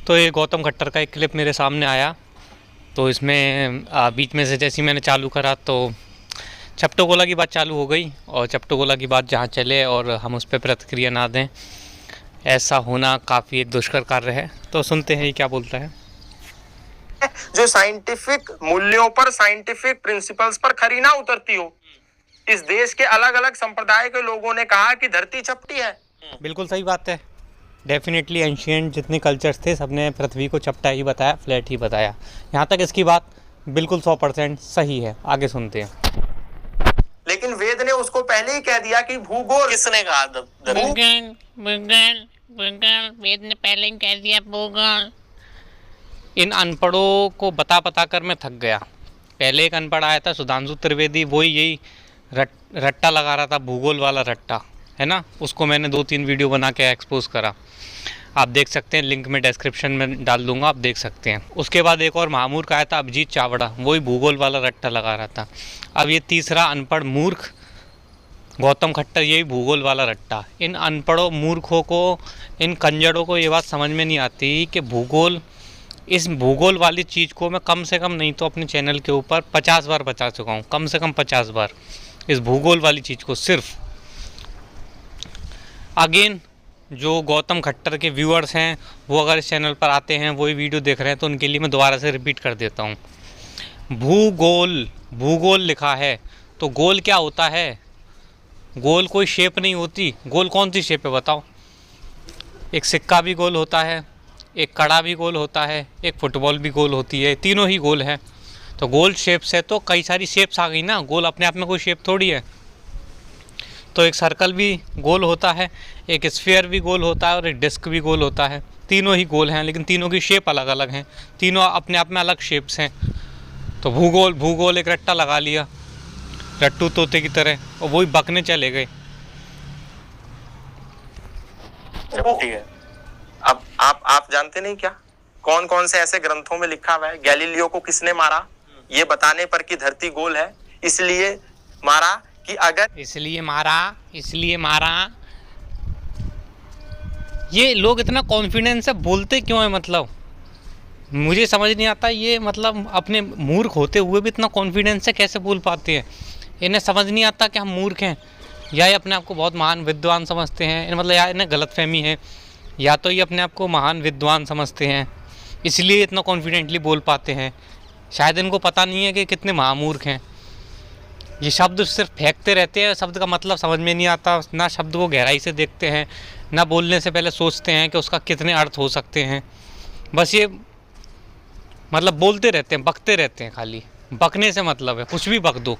तो ये गौतम खट्टर का एक क्लिप मेरे सामने आया, तो इसमें बीच में से जैसे ही मैंने चालू करा तो चपटोगोला की बात चालू हो गई, और चपटोगोला की बात जहाँ चले और हम उस पर प्रतिक्रिया ना दें, ऐसा होना काफ़ी एक दुष्कर कार्य है। तो सुनते हैं ये क्या बोलता है। जो साइंटिफिक मूल्यों पर, साइंटिफिक प्रिंसिपल्स पर खरी ना उतरती हो। इस देश के अलग अलग संप्रदाय के लोगों ने कहा कि धरती चपटी है। बिल्कुल सही बात है। डेफिनेटली एंशिएंट जितने कल्चर्स थे सबने पृथ्वी को चपटा ही बताया, फ्लैट ही बताया। यहाँ तक इसकी बात बिल्कुल 100% सही है। आगे सुनते हैं। लेकिन वेद ने उसको पहले ही कह दिया कि भूगोल। किसने कहा? वेद ने पहले ही कह दिया भूगोल। इन अनपढ़ों को बता बता कर मैं थक गया। पहले एक अनपढ़ आया था सुधांशु त्रिवेदी, वही यही रट्टा लगा रहा था, भूगोल वाला रट्टा है ना। उसको मैंने 2-3 वीडियो बना के एक्सपोज करा, आप देख सकते हैं, लिंक में डिस्क्रिप्शन में डाल दूंगा, आप देख सकते हैं। उसके बाद एक और महामूर्ख आया था अभिजीत चावड़ा, वही भूगोल वाला रट्टा लगा रहा था। अब ये तीसरा अनपढ़ मूर्ख गौतम खट्टर, यही भूगोल वाला रट्टा। इन अनपढ़ों मूर्खों को, इन कंजड़ों को ये बात समझ में नहीं आती कि भूगोल, इस भूगोल वाली चीज़ को मैं कम से कम नहीं तो अपने चैनल के ऊपर 50 बार बता चुका हूँ, कम से कम 50 बार इस भूगोल वाली चीज़ को। सिर्फ अगेन जो गौतम खट्टर के व्यूअर्स हैं वो अगर इस चैनल पर आते हैं, वही वीडियो देख रहे हैं, तो उनके लिए मैं दोबारा से रिपीट कर देता हूँ। भूगोल, भूगोल लिखा है तो गोल क्या होता है? गोल कोई शेप नहीं होती। गोल कौन सी शेप है बताओ? एक सिक्का भी गोल होता है, एक कड़ा भी गोल होता है, एक फुटबॉल भी गोल होती है, तीनों ही गोल हैं। तो गोल शेप्स है तो कई सारी शेप्स आ गई ना, गोल अपने आप में कोई शेप थोड़ी है। तो एक सर्कल भी गोल होता है, एक स्फीयर भी गोल होता है और एक डिस्क भी गोल होता है। तीनों ही गोल हैं, लेकिन तीनों की शेप अलग अलग हैं, तीनों अपने आप में अलग शेप्स हैं। तो भूगोल, भूगोल एक रट्टा लगा लिया रट्टू तोते की तरह, और वही बकने चले गए। ठीक है, अब आप जानते नहीं क्या कौन कौन से ऐसे ग्रंथों में लिखा हुआ है गैलीलियो को किसने मारा ये बताने पर कि धरती गोल है? इसलिए मारा कि अगर, इसलिए मारा। ये लोग इतना कॉन्फिडेंस से बोलते क्यों है? मतलब मुझे समझ नहीं आता, ये मतलब अपने मूर्ख होते हुए भी इतना कॉन्फिडेंस से कैसे बोल पाते हैं? इन्हें समझ नहीं आता कि हम मूर्ख हैं, या ये अपने आप को बहुत महान विद्वान समझते हैं, मतलब या इन्हें गलतफहमी है, या तो ये अपने आप को महान विद्वान समझते हैं इसलिए इतना कॉन्फिडेंटली बोल पाते हैं। शायद इनको पता नहीं है कि कितने महामूर्ख हैं। ये शब्द सिर्फ फेंकते रहते हैं, शब्द का मतलब समझ में नहीं आता, ना शब्द को गहराई से देखते हैं, ना बोलने से पहले सोचते हैं कि उसका कितने अर्थ हो सकते हैं। बस ये मतलब बोलते रहते हैं, बकते रहते हैं, खाली बकने से मतलब है, कुछ भी बक दो।